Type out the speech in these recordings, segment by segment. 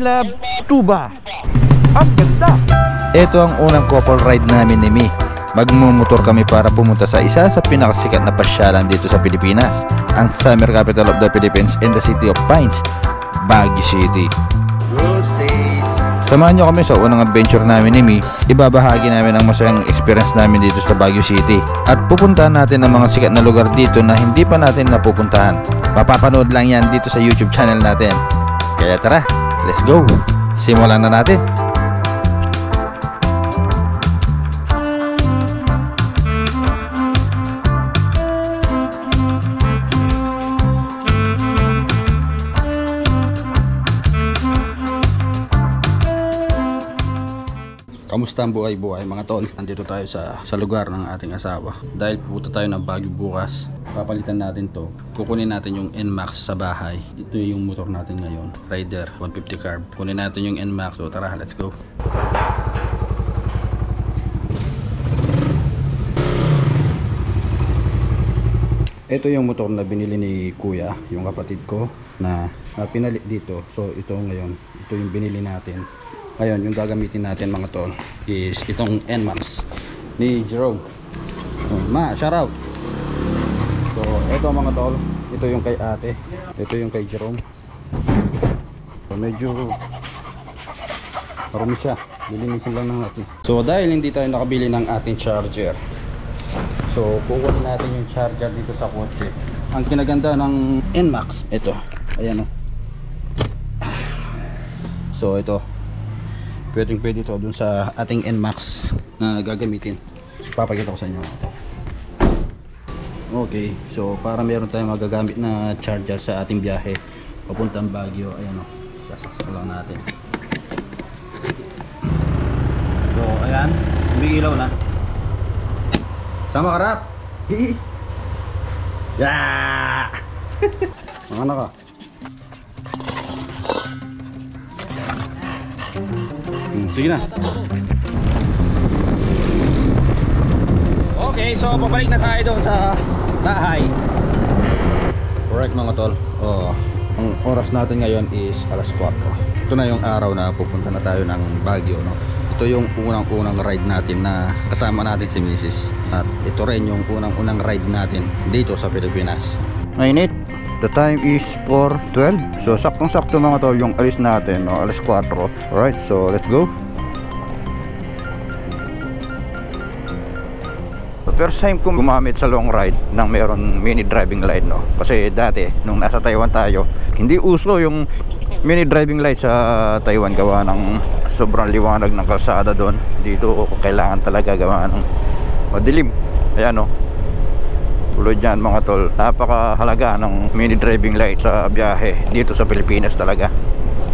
Lab Tuba. Ang ganda! Ito ang unang couple ride namin ni Mi. Magmumotor kami para pumunta sa isa sa pinakasikat na pasyalan dito sa Pilipinas, ang summer capital of the Philippines in the city of Pines, Baguio City. Good days. Samahan nyo kami sa unang adventure namin ni Mi. Ibabahagi namin ang masayang experience namin dito sa Baguio City at pupuntahan natin ang mga sikat na lugar dito na hindi pa natin napupuntahan. Mapapanood lang yan dito sa YouTube channel natin. Kaya tara, let's go! Simulan na natin! Kamusta ang buhay-buhay mga tol? Andito tayo sa lugar ng ating asawa. Dahil pupunta tayo ng Baguio bukas, papalitan natin to. Kukunin natin yung NMAX sa bahay. Ito yung motor natin ngayon, Rider 150 carb. Kunin natin yung NMAX. So tara, let's go. Ito yung motor na binili ni kuya, yung kapatid ko na pinalit dito. So ito ngayon, ito yung binili natin. Ngayon, yung gagamitin natin mga tol is itong NMAX ni Jerome. Ma, shout out! So, ito mga tol, ito yung kay ate, ito yung kay Jerome. So, medyo marumi siya, lilinisin lang natin. So, dahil hindi tayo nakabili ng ating charger, so kukunin natin yung charger dito sa kotse. Ang kinaganda ng NMAX, ito, ayan o. So, ito pwede ito dun sa ating NMAX na gagamitin. Papakita ko sa inyo. Okay, so para meron tayong magagamit na charger sa ating biyahe papuntang Baguio. Ayan o, sasaksak lang natin. So ayan, umiilaw na. Sama karap. Yeah! Mga anak ka. Sige na. Okay, so pabalik na tayo doon sa bahay. Correct mga tol. Ang oras natin ngayon is alas 4. Ito na yung araw na pupunta na tayo ng Baguio, no? Ito yung unang ride natin na kasama natin si Mrs. At ito rin yung unang ride natin dito sa Pilipinas. Mainit. The time is 4:12. So saktong-sakto mga tol yung alis natin, no? Alas 4. Alright, so let's go. First time kong gumamit sa long ride nang mayroon mini driving light, no? Kasi dati nung nasa Taiwan tayo, hindi uso yung mini driving light sa Taiwan gawa ng sobrang liwanag ng kalsada doon. Dito kailangan talaga gawa ng madilim. Ayan, no? Tulad yan mga tol, napakahalaga ng mini driving light sa biyahe dito sa Pilipinas talaga.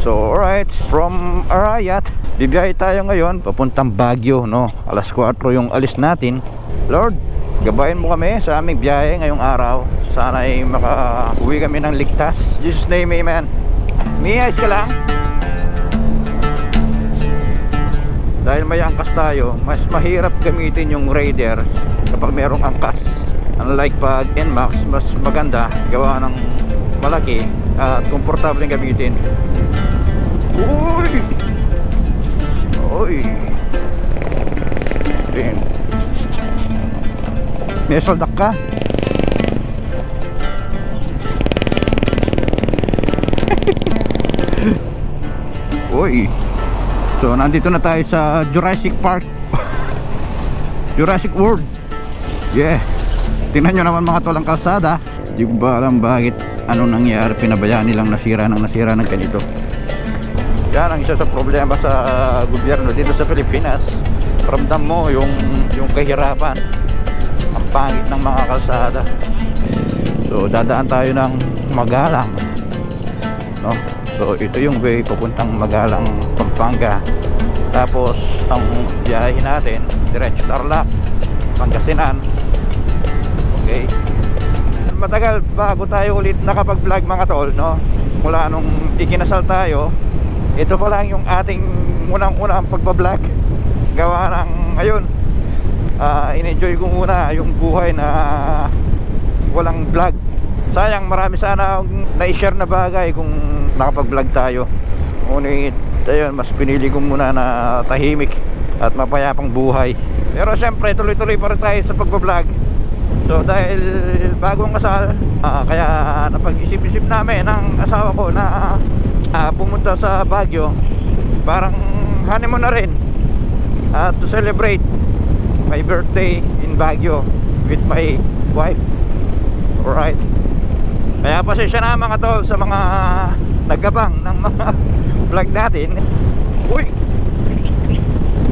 So alright, from Arayat, bibiyahe tayo ngayon papuntang Baguio, no? Alas 4 yung alis natin. Lord, gabayan mo kami sa aming biyahe ngayong araw. Sana ay makauwi kami ng ligtas. Jesus name, amen. May ayos ka lang. Dahil may angkas tayo, mas mahirap gamitin yung Raider kapag merong angkas. Unlike pag NMAX, mas maganda gawa ng malaki at komportable gamitin. Uy! Uy! Din. May soldak ka? Uy! So nandito na tayo sa Jurassic Park. Jurassic World. Yeah. Tingnan nyo naman mga tol ang kalsada. Di ko ba alam bakit ano nangyari, pinabayaan nilang nasira ng ganito. Yan ang isa sa problema sa gobyerno dito sa Pilipinas. Ramdam mo yung kahirapan, ang pangit ng mga kalsada. So dadaan tayo ng Magalang, no? So ito yung way papuntang Magalang, Pampanga. Tapos ang biyahe natin diretso Tarlac, Pangasinan. Okay, matagal bago tayo ulit nakapag-vlog mga tol, no? Mula nung ikinasal tayo, ito pa lang yung ating unang pagbablog. Gawa ng ngayon, in-enjoy ko muna yung buhay na walang vlog. Sayang, marami sana na-share na bagay kung nakapag-vlog tayo. Ngunit ayun, mas pinili ko muna na tahimik at mapayapang buhay. Pero syempre tuloy-tuloy pa rin tayo sa pagbablog. So dahil bagong kasal, kaya napag-isip-isip namin ng asawa ko na pumunta sa Baguio. Parang honeymoon na rin, to celebrate my birthday in Baguio with my wife. Alright. Kaya pasensya na mga tol sa mga nagabang ng mga vlog natin. Uy,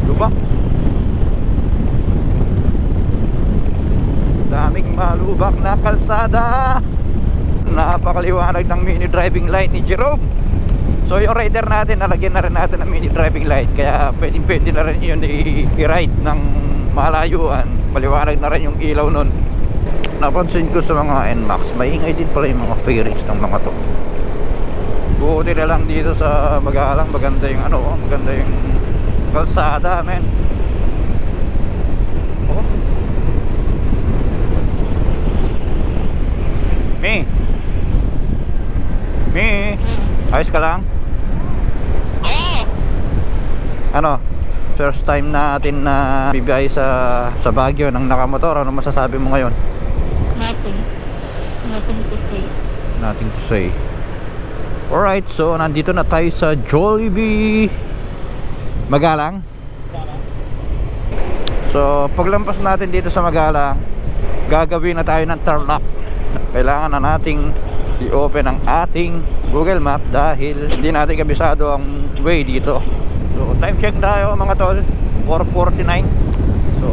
lubak. Daming malubak na kalsada. Napakaliwanag ng mini driving light ni Jerome. So yung rider natin, nalagyan na rin natin ng mini driving light. Kaya pwede na rin yun i-ride ng malayuan. Maliwanag na rin yung ilaw nun. Napansin ko sa mga NMAX, maingay din pala yung mga fairings ng mga to. Buti na lang dito sa Magalang, maganda yung maganda yung kalsada, men. Oh. Mi, ayos ka lang? Ano, first time natin na bibiyay sa Baguio ng nakamotor. Ano masasabi mo ngayon? Nothing to say. Nothing to say. Alright, so nandito na tayo sa Jollibee Magalang. So paglampas natin dito sa Magalang, gagawin na tayo ng Tarlac. Kailangan na nating i-open ang ating Google Map dahil hindi natin kabisado ang way dito. So time check tayo mga tol, 4:49. So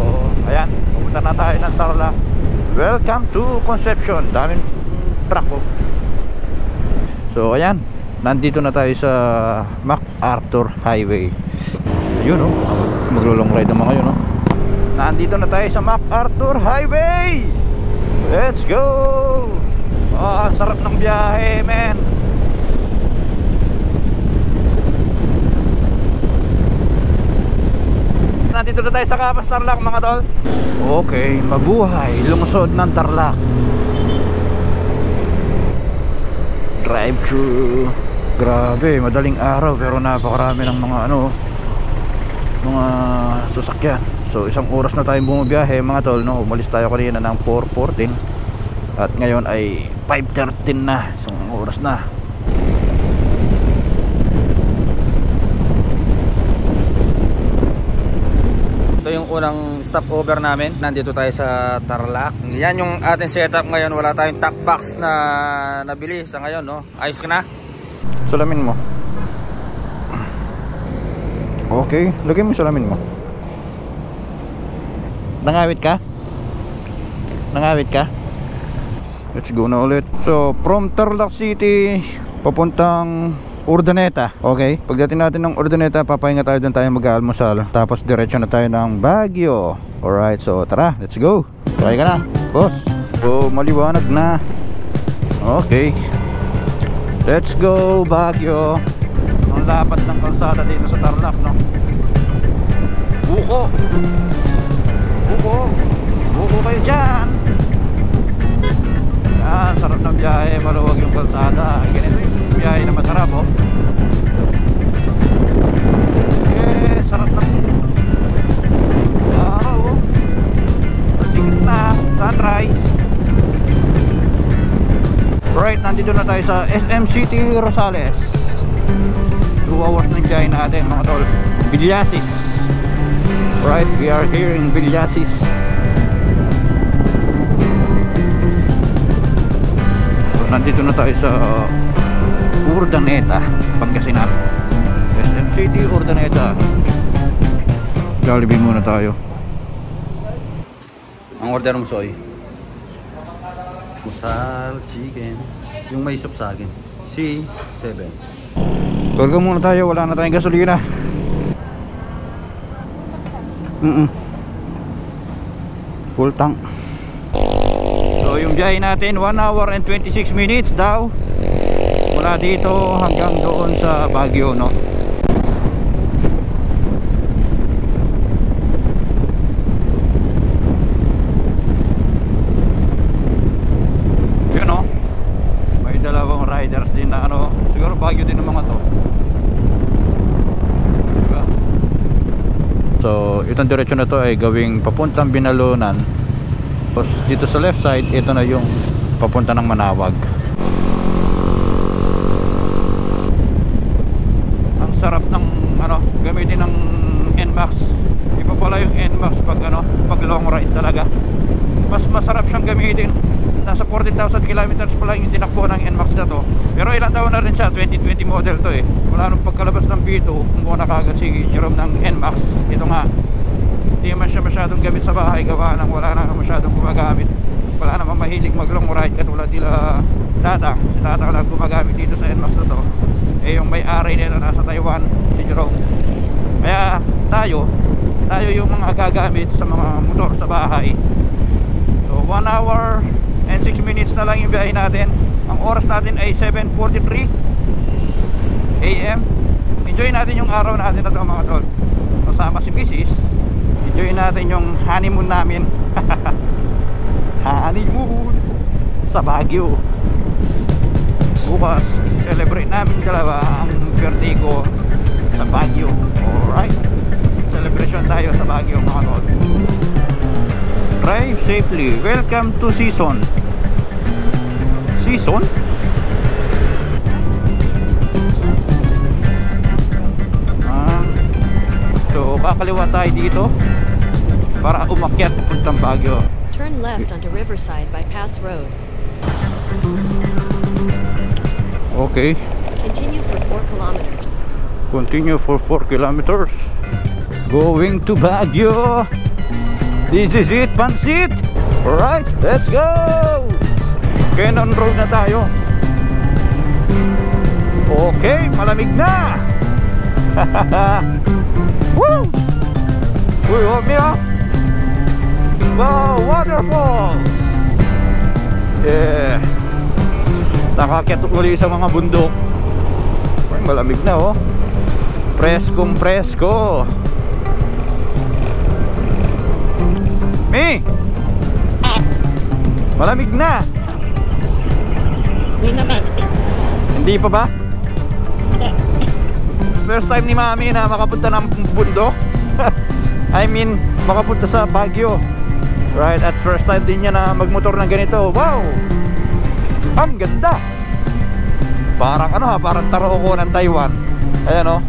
ayan, pupunta na tayo ng Tarlac. Welcome to Concepcion. Daming truck oh. So ayan, nandito na tayo sa MacArthur Highway. Ayun oh, maglulong ride naman ngayon oh. Nandito na tayo sa MacArthur Highway. Let's go. Sarap ng biyahe, men. Nandito na tayo sa Kapas, Tarlac mga tol. Okay, mabuhay lungsod ng Tarlac. Drive-thru. Grabe, madaling araw pero napakarami ng mga mga sasakyan. So isang oras na tayong bumabiyahe mga tol, no? Umalis tayo kanina ng 4:14 at ngayon ay 5:13 na. Isang oras na. Ito yung unang stopover namin. Nandito tayo sa Tarlac. Yan yung ating setup ngayon. Wala tayong top box na nabili sa ngayon, no? Ayos ka na? Salamin mo. Okay, lagay mo yung salamin mo. Nangawit ka? Nangawit ka? Let's go na ulit. So from Tarlac City papuntang Urdaneta. Okay, pagdating natin ng Urdaneta, papahinga tayo, doon tayo mag-aalmusal. Tapos diretso na tayo ng Baguio. Alright, so tara, let's go. Try ka na, boss. So maliwanag na. Okay, let's go Baguio. Ang lapat ng kalsada dito sa Tarlac, no? Buko! Buko! Buko kayo dyan! Yan, sarap ng biyahe, maluwag yung kalsada. Ganito yung biyahe na masarap, oh. Eh, sarap ng araw, oh. Masigit na, sunrise. Right, nandito na tayo sa SM City Rosales. 2 hours ng biyahe natin mga tol. Villasis. Right, we are here in Villasis. Nandito na tayo sa Urdaneta, Pangasinan. SM City, Urdaneta. Jollibee muna tayo. Ang order mo, Soy? Musal, chicken. Yung may soup sa akin. C7. Tulga muna tayo, wala na tayong gasolina. Full tank. So yung biyahe natin 1 hour and 26 minutes daw. Mula dito hanggang doon sa Baguio, no? Yun, no? May dalawang riders din na siguro Baguio din ng mga to. itong diretsyon na to ay gawing papuntang Binalunan. Tapos dito sa left side, ito na yung papunta ng Manawag. Ang sarap ng gamitin ng NMAX. Iba pala yung NMAX pag pag long ride talaga. Mas masarap siyang gamitin. Nasa 40,000 kilometers pa lang yung tinakbo ng NMAX na to. Pero ilang taon na rin siya, 2020 model to eh. Wala nung pagkalabas ng V2, kumuha na kagad si Jerome ng NMAX. Ito nga, hindi man siya masyadong gamit sa bahay, gawa ng wala na masyadong gumagamit. Wala naman mahilig mag long ride katulad nila Tatang. Si Tatang lang gumagamit dito sa NMAX na to. Eh yung may-ari nito nasa Taiwan, si Jerome. Kaya tayo yung mga gagamit sa mga motor sa bahay. So 1 hour and 6 minutes na lang yung biyahe natin. Ang oras natin ay 7:43 AM. Enjoy natin yung araw natin na ito mga tol. Kasama si Mrs. Enjoy natin yung honeymoon namin. Honeymoon sa Baguio. Bukas celebrate namin dalawa ang birthday ko sa Baguio. Alright, celebration tayo sa Baguio mga tol. Drive safely. Welcome to Season. Season? So kakaliwa tayo dito para umakyat papuntang Baguio. Turn left onto Riverside Bypass Road. Okay. Continue for 4 kilometers. Continue for 4 kilometers. Going to Baguio. This is it, Pansit. Alright, let's go. Cannon Road na tayo. Okay, malamig na. Woo! Uy, huwag niya. Wow, waterfalls. Yeah. Nakakyat uli sa mga bundok. Ay, malamig na oh. Preskong presko. Mi! Malamig na. Hindi naman. Hindi pa ba? First time ni Mami na makapunta ng bundok. I mean, makapunta sa Baguio. Right, at first time din niya na magmotor ng ganito. Wow! Ang ganda. Parang parang Taroko ng Taiwan. Ayan oh.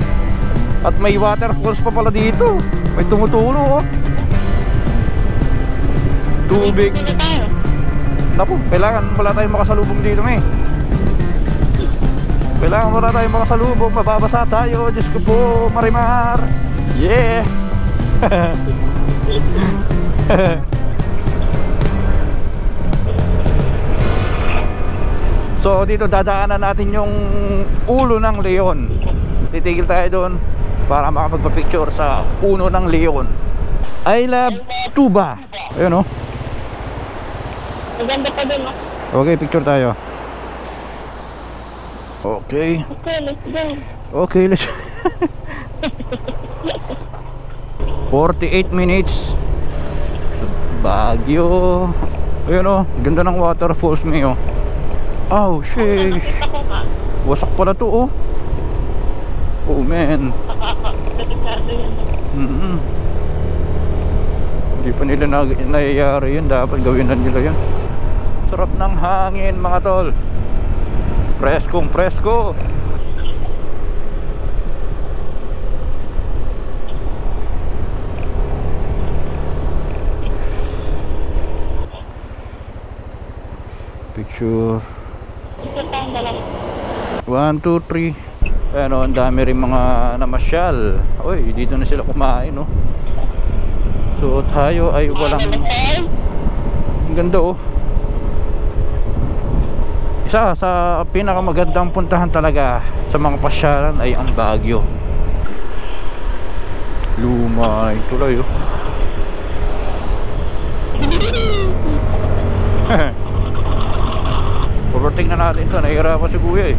At may waterfalls pa pala dito. May tumutulo oh. Tubig. Hindi na tayo. Naku, kailangan wala tayong makasalubong dito eh. Kailangan wala tayong makasalubong. Mababasa tayo. Diyos ko po, Marimar. Yeah. So dito dadaanan natin yung ulo ng leon. Titigil tayo doon para makapagpa-picture sa uno ng leon. I love Tuba. Ayun oh. Maganda pa dun, no? Okay, picture tayo. Okay. Okay, let's go. Okay, let's 48 minutes Baguio. Ayun oh, ganda ng waterfalls niyo. Oh, sheesh. Nakita ko ka. Wasak pala to oh. Oh man. Delikado yan. Hindi pa nila nayayari yun. Dapat gawin na nila yan. Sarap ng hangin mga tol. Preskong presko. Picture. Ito tayong dalawa. 1, 2, 3. Ano, ang dami rin mga namasyal. Uy, dito na sila kumain no. So tayo ay walang. Ang ganda oh. Isa sa pinakamagandang puntahan talaga sa mga pasyalan ay ang Baguio. Luma na tuloy oh. Overtake na natin ito. Nahihirapan si kuya eh.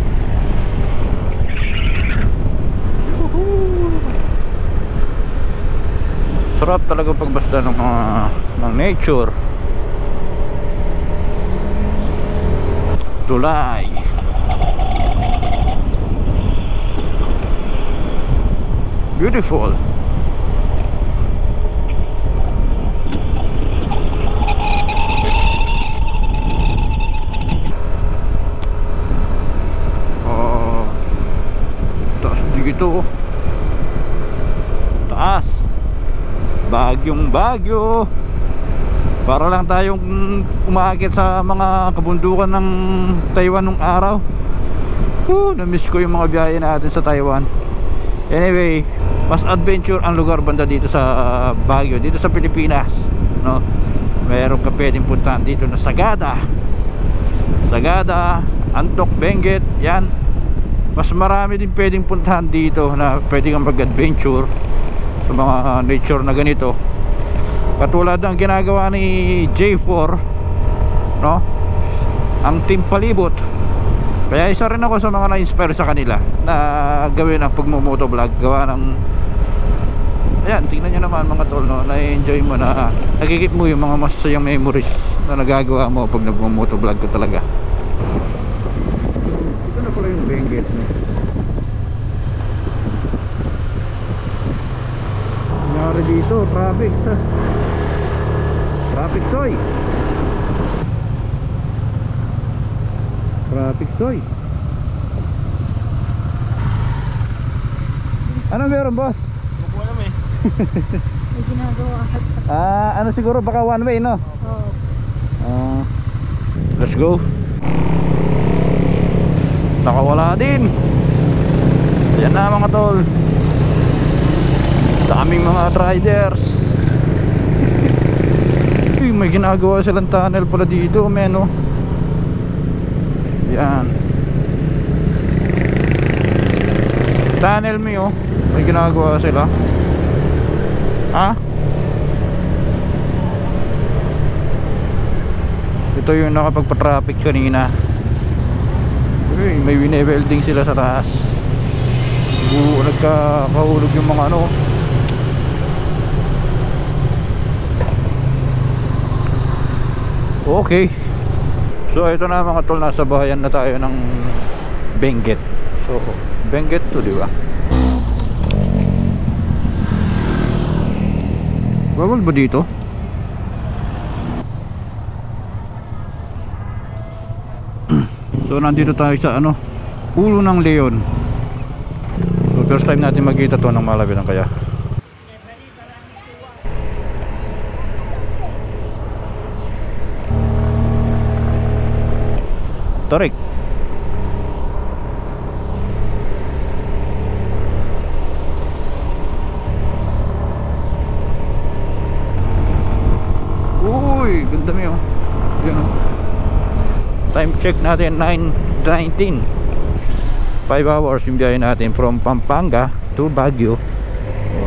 Sarap talaga pagbasda ng nature. Tulay. Beautiful. dito. Taas. Bagyong Bagyo. Para lang tayong umaakit sa mga kabundukan ng Taiwan nung araw. Na-miss ko yung mga biyahe natin sa Taiwan. Anyway, mas adventure ang lugar banda dito sa Baguio, dito sa Pilipinas, no? Meron ka pwedeng puntahan dito na Sagada, Antok, Benguet, yan. Mas marami din pwedeng puntahan dito na pwede kang mag-adventure sa mga nature na ganito. Katulad ng ginagawa ni J4, no? Ang Team Palibot. Kaya isa rin ako sa mga na-inspire sa kanila na gawin ang pagmumotovlog. Gawa ng, ayan, tingnan nyo naman mga tol, no? Na-enjoy mo na, nakikip mo yung mga masasayang memories na nagagawa mo pag nagmumotovlog ko talaga. Ito na pala yung Benguet, no? Nangyari dito, traffic soy. Traffic soy. Ano meron, boss? Hindi ko alam eh. May ginagawa. Ano siguro baka one way, no? Oo. Let's go. Nakawala din. Yan na mga tol. Daming mga riders. Uy, may ginagawa silang tunnel pala dito, men, oh. Yan. Tunnel mo, oh. May ginagawa sila. Ha? Ito yung nakapagpa-traffic kanina. Uy, may wine-welding sila sa taas. Nagkakahulog yung mga ano. Okay. So ito na mga tol, nasa bahayan na tayo ng Benguet. So Benguet to, di ba? Bawal ba dito? So nandito tayo sa ano, Ulo ng Leon. So first time natin magkita to ng Malawitan kaya. Tarik. Uy, ganda mo yun. Yan, oh. Time check natin 9:19. 5 hours yung biyahe natin from Pampanga to Baguio.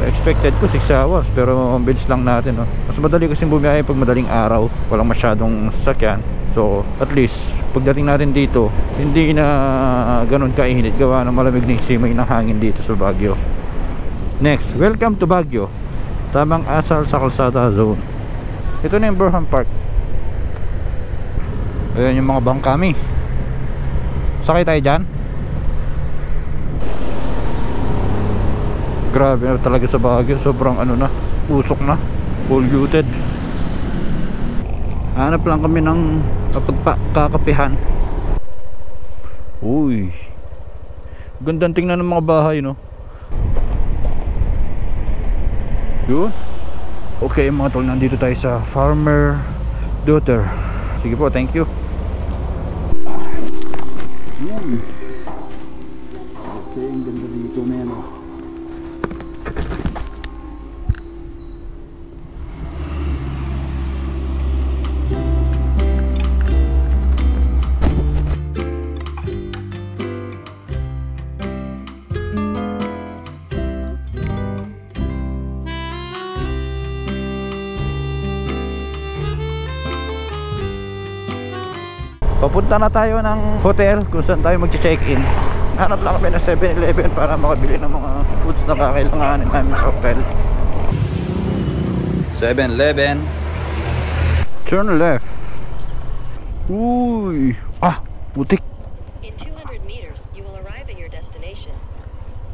Expected ko 6 hours pero ang bilis lang natin, oh. Mas madali kasi bumiyahe pag madaling araw, walang masyadong sasakyan. So at least pagdating natin dito hindi na ganun kainit, gawa ng malamig na simoy ng hangin dito sa Baguio. Next, welcome to Baguio. Tamang asal sa kalsada zone. Ito na yung Burham Park. Ayan yung mga bangkami. Sakay tayo dyan. Grabe na talaga sa Baguio. Sobrang ano na, usok na, polluted. Hanap lang kami ng kakapihan. Uy, gandang tingnan ng mga bahay, no? Yun. Okay mga tol, nandito tayo sa Farmer Daughter. Sige po, thank you. Okay, ang ganda dito, men. Papunta na tayo ng hotel kung saan tayo mag-check-in. Hanap lang kami ng 7-Eleven para makabili ng mga foods na kakailanganin namin sa hotel. 7-Eleven. Turn left. Uy, putik. In 200 meters, you will arrive at your destination.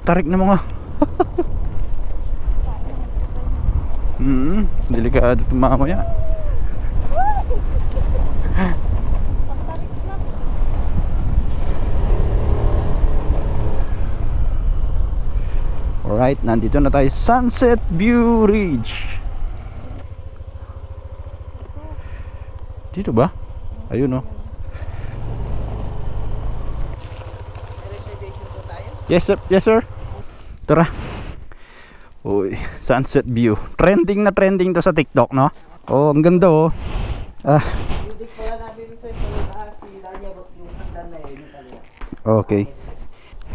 Tarik na mga. Delikado mamaya. Alright, nandito na tayo. Sunset View Ridge. Dito ba? Ayun, oh. Yes, sir. Yes, sir. Tara. Uy, sunset view. Trending na trending to sa TikTok, no? Oh, ang ganda, oh. Okay.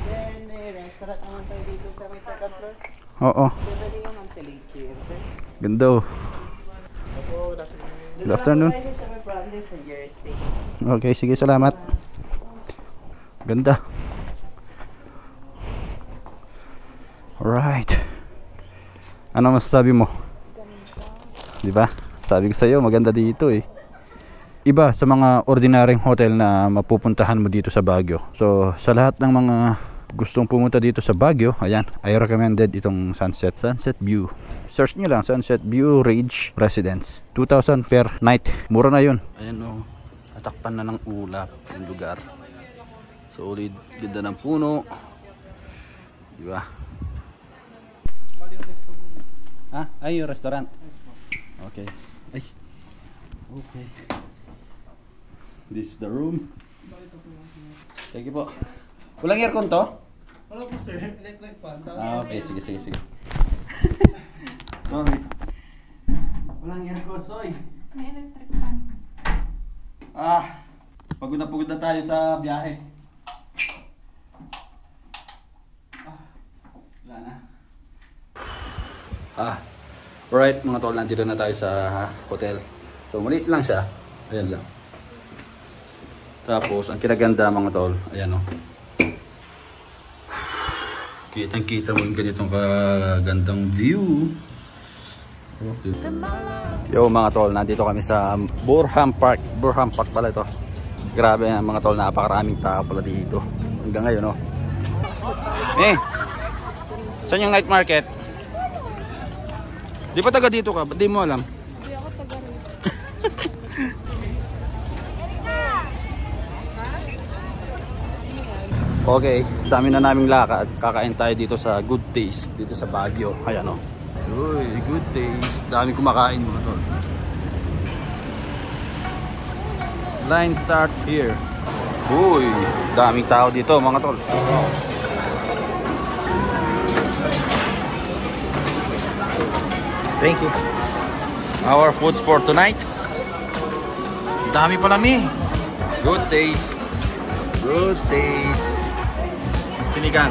Then may restaurant naman tayo dito sa may second floor. Oo. Pwede yung mantilig here, sir. Ganda, oh. Good afternoon. Tayo sa may Brandes na Jersey. Okay, sige, salamat. Ganda. Alright. Ano masasabi mo? Di ba? Sabi ko sa iyo, maganda dito eh. Iba sa mga ordinaryong hotel na mapupuntahan mo dito sa Baguio. So, sa lahat ng mga gustong pumunta dito sa Baguio, ayan, I recommended itong Sunset View. Search nyo lang, Sunset View Ridge Residence. 2,000 per night. Mura na yun. Ayan, oh. Natakpan na ng ulap yung lugar. Solid, ganda ng puno. Di ba? Ah, ay yung restaurant. Okay. Ay. Okay. This is the room. Thank you po. Walang aircon to? Wala po sir, electric fan. Ah, okay, sige. Sorry. Walang aircon, soy. May electric fan. Ah, pagod na tayo sa biyahe. Wala na. Alright mga tol, nandito na tayo sa hotel. So maliit lang siya. Ayan lang. Tapos ang kinaganda mga tol, ayan o. Kitang kita mo yung ganitong kagandang view. Yo mga tol, nandito kami sa Burham Park. Burham Park pala ito. Grabe mga tol, napakaraming tao pala dito. Hanggang ngayon o. Saan yung night market? Di pa taga dito ka? Ba't di mo alam? Hindi ako taga rin. Okay, dami na naming lakad. Kakain tayo dito sa Good Taste, dito sa Baguio. Ayan o. Uy, Good Taste. Dami kumakain mga tol. Line start here. Uy, daming tao dito mga tol. Thank you. Our foods for tonight. Dami pala mi. Good Taste. Good Taste. Sinigang.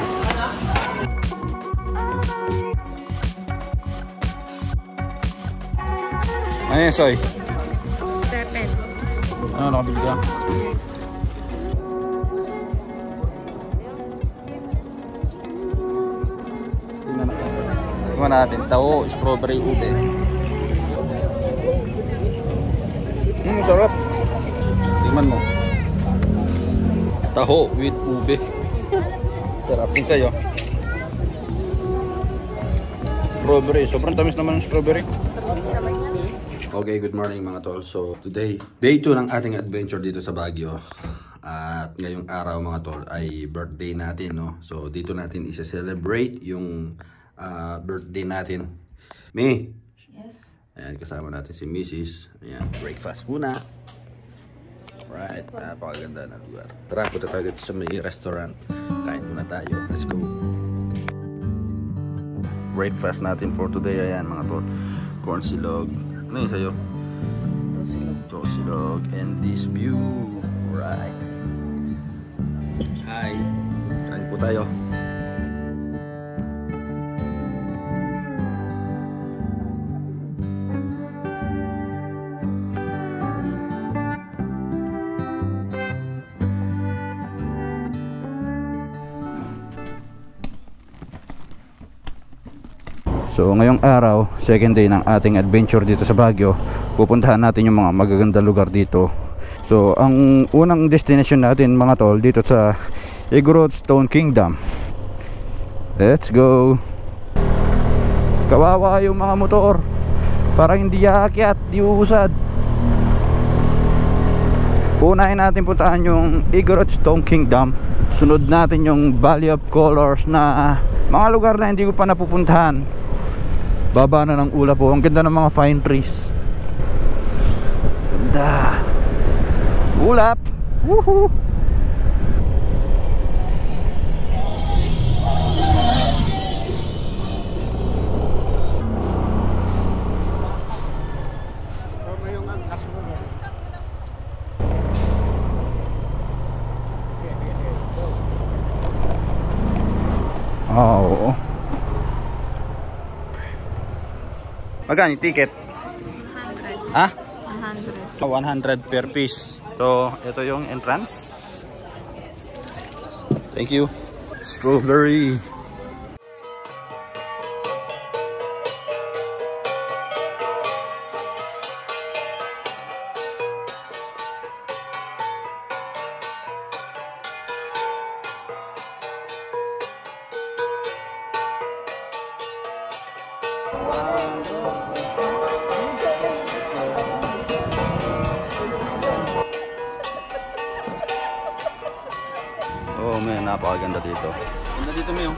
Ano yan, Soy? Stepen. Ano nakabili ka? Tingnan natin. Tao, strawberry, ube. Sarap. Tingnan mo. Taho with ube. Sarap din sa'yo. Strawberry. Sobrang tamis naman ng strawberry. Okay, good morning mga tol. So today, day 2 ng ating adventure dito sa Baguio. At ngayong araw mga tol ay birthday natin, no? So dito natin isa-celebrate yung birthday natin. May? Yes. Ayan, kasama natin si Mrs. Ayan, breakfast muna. Right, napakaganda na lugar. Tara, punta tayo dito sa may restaurant. Kain muna tayo. Let's go. Breakfast natin for today. Ayan mga tol. Corn silog. Ano yun sa'yo? Tosilog. And this view. Right. Hi. Kain po tayo. So ngayong araw, second day ng ating adventure dito sa Baguio. Pupuntahan natin yung mga magaganda lugar dito. So ang unang destination natin mga tol dito sa Igorot Stone Kingdom. Let's go. Kawawa yung mga motor. Parang hindi aakyat, di uusad. Unahin natin puntahan yung Igorot Stone Kingdom. Sunod natin yung Valley of Colors na Mga lugar na hindi ko pa napupuntahan. Baba na ng ulap po. Ang ganda ng mga fine trees. Ganda. Ulap. Woohoo. Oo. Magkano yung ticket? 100. Ha? 100. 100 per piece. So, ito yung entrance. Thank you. Strawberry. Oh, may napakaganda dito. Ganda dito, Mayo.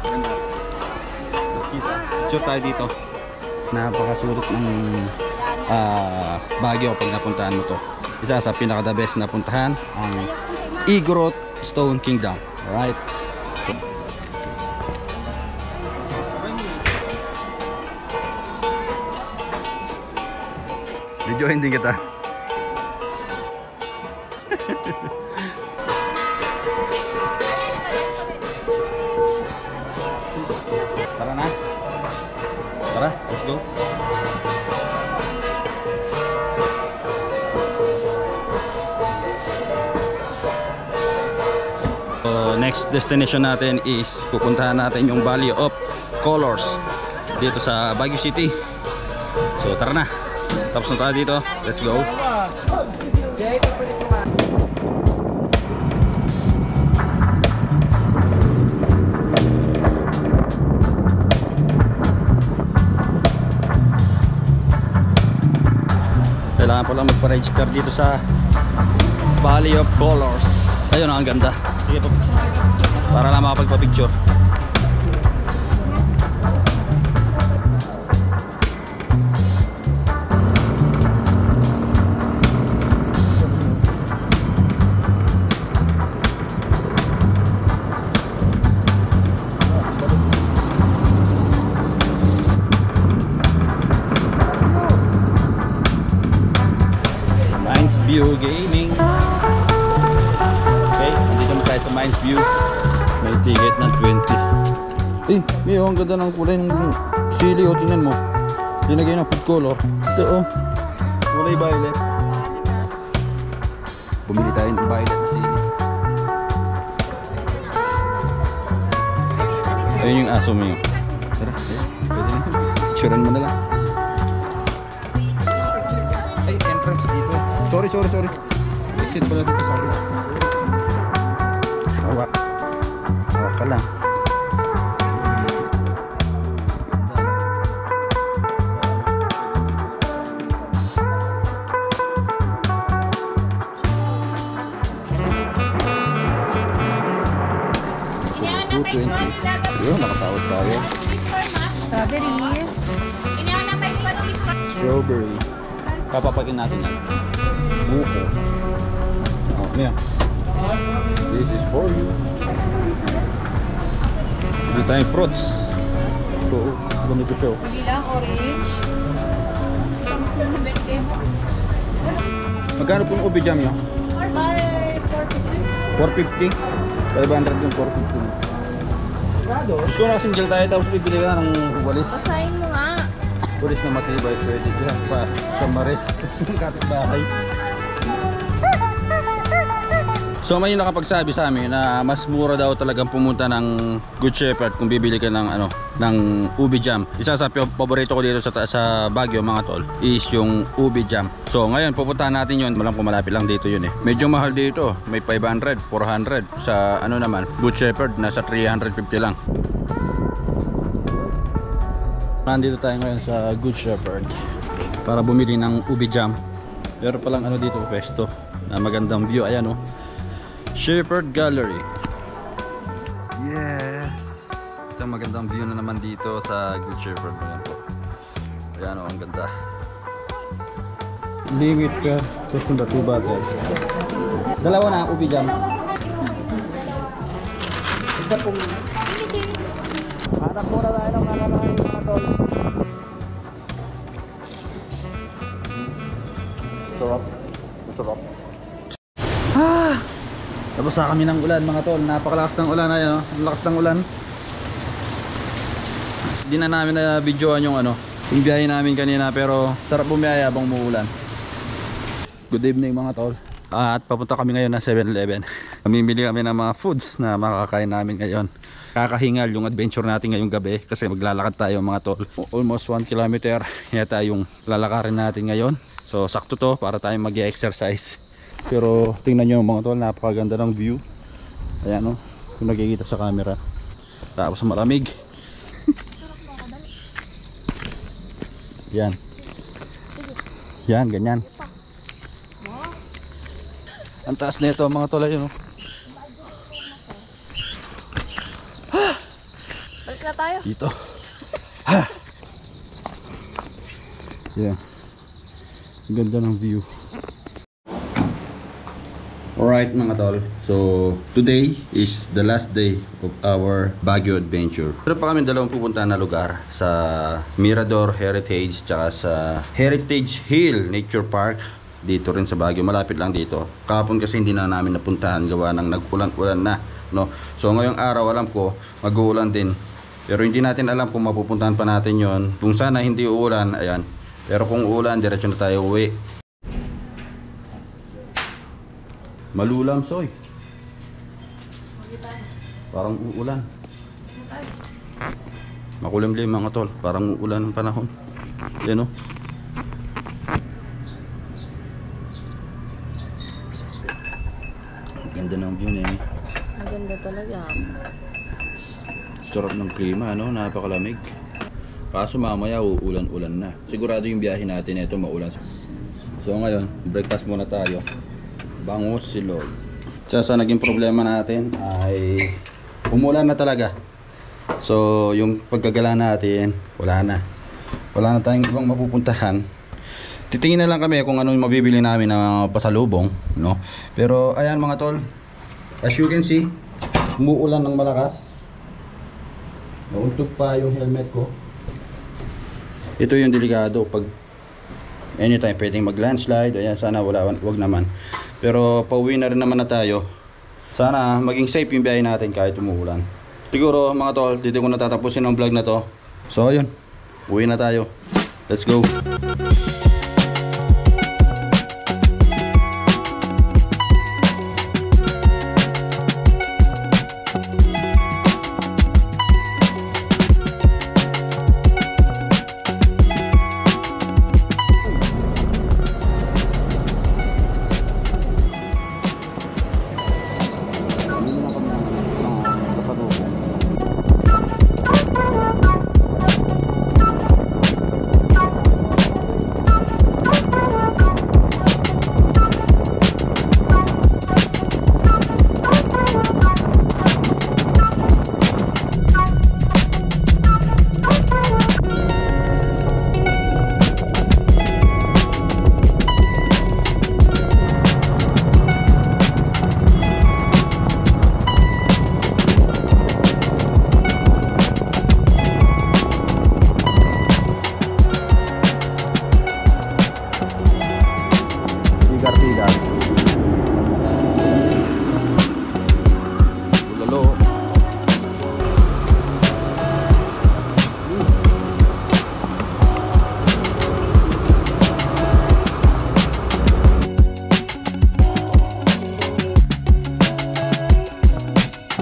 Ganda. Mas kita. Picture tayo dito. Napakasulit ng Baguio pag napuntahan mo to. Isa sa pinaka-the best na puntahan ang Igorot Stone Kingdom. Alright. Videohin din kita. Tara na. Tara, let's go. So, next destination natin is pupuntahan natin yung Valley of Colors dito sa Baguio City. So tara na. Tapos na tayo dito. Let's go. Kailangan pala magpa-register dito sa Valley of Colors. Ayun, ang ganda. Sige po. Para lang makapagpa-picture. View Gaming. Okay, dito na tayo sa Mines View. May ticket ng 20. Eh, Mayo, ang ganda ng kulay ng sili. O, tingnan mo. Linagay ng food color. Ito, oh. Kulay violet. Bumili tayo ng violet na sili. Ayun yung aso mo yun. Tara, pwede na. Picturean mo na lang. Ay, entrance dito. Sorry. Exit pala dito, sorry. Hawak. Hawak ka lang. So, 220. Yun, nakatawad tayo. Strawberries. Strawberry. Papapakin natin yan. Buko. Oh, Mia. This is for you. Hindi tayong fruits. Ito, ganito siya. Hindi lang, orange. Magkano po yung ubi jam nyo? 450. 500 yung 450. Gusto na kasing gel tayo tapos bibili ka ng walis. Basahin mo nga. Walis na matibay. Pwede ka pa sa mares. Kapit bahay. So may nakapagsabi sa amin na mas mura daw talagang pumunta ng Good Shepherd kung bibili ka ng ng ubi jam. Isa sa paborito ko dito sa Baguio mga tol is yung ubi jam. So ngayon pupuntahan natin yun. Malang pumalapit lang dito yun eh. Medyo mahal dito. May 500, 400 sa naman Good Shepherd nasa 350 lang. Nandito tayo ngayon sa Good Shepherd para bumili ng ubi jam. Pero palang dito pwesto na magandang view. Ayan oh. Shepherd Gallery. Yes. isang magandang view na naman dito sa Good Shepherd. Ayan po. Ayan o, ang ganda. Limit ka. Kasi ba 2 bottle? Dalawa na, ubi dyan. Isa pong... Hanap muna tayo ng kalalahin mga tol. Sarap. Sarap. Tapos sa kami ng ulan mga tol. Napakalakas ng ulan. Ayan o. Ang lakas ng ulan. Hindi na namin na videoan yung yung biyahe namin kanina, pero sarap bumiyaya habang umuulan. Good evening mga tol. At papunta kami ngayon na 7-Eleven. Mamimili kami ng mga foods na makakain namin ngayon. Kakahingal yung adventure natin ngayong gabi kasi maglalakad tayo mga tol. Almost 1 kilometer yata yung lalakarin natin ngayon. So sakto to para tayo mag-exercise. Pero tingnan nyo mga tol, napakaganda ng view. Ayan o, kung nakikita sa camera. Tapos malamig. Yan. Yan, ganyan. Ang taas na ito mga tol, ayun o. Balik na tayo. Dito. Yan. Ang ganda ng view. Alright mga tol, so today is the last day of our Baguio adventure. Pero pa kami dalawang pupuntahan na lugar sa Mirador Heritage tsaka sa Heritage Hill Nature Park dito rin sa Baguio, malapit lang dito. Kahapon kasi hindi na namin napuntahan gawa ng nag-ulan-ulan na, no? So ngayong araw alam ko mag-uulan din. Pero hindi natin alam kung mapupuntahan pa natin yon. Kung sana hindi uulan, ayan. Pero kung uulan, diretso na tayo uwi. Malulam soy. Parang uulan. Makulimlim mga tol. Parang uulan ng panahon. Yan o. Ganda ng view na yun. Maganda talaga. Sarap ng klima, no? Napakalamig. Kaso mamaya uulan-ulan na. Sigurado yung biyahe natin ito maulan. So ngayon, breakfast muna tayo. Bangus silog. Sa naging problema natin ay umulan na talaga. So yung pagkagala natin wala na tayong ibang mapupuntahan. Titingin na lang kami kung ano yung mabibili namin na pasalubong, no? Pero ayan mga tol, as you can see, umuulan ng malakas. Nauntog pa yung helmet ko. Ito yung delikado pag anytime pwedeng mag-landslide. Ayan, sana wag naman. Pero pauwi na rin naman na tayo. Sana maging safe yung biyahe natin kahit umuulan. Siguro mga tol, dito ko natatapusin ang vlog na to. So ayun, uwi na tayo. Let's go. Sigar-sigar.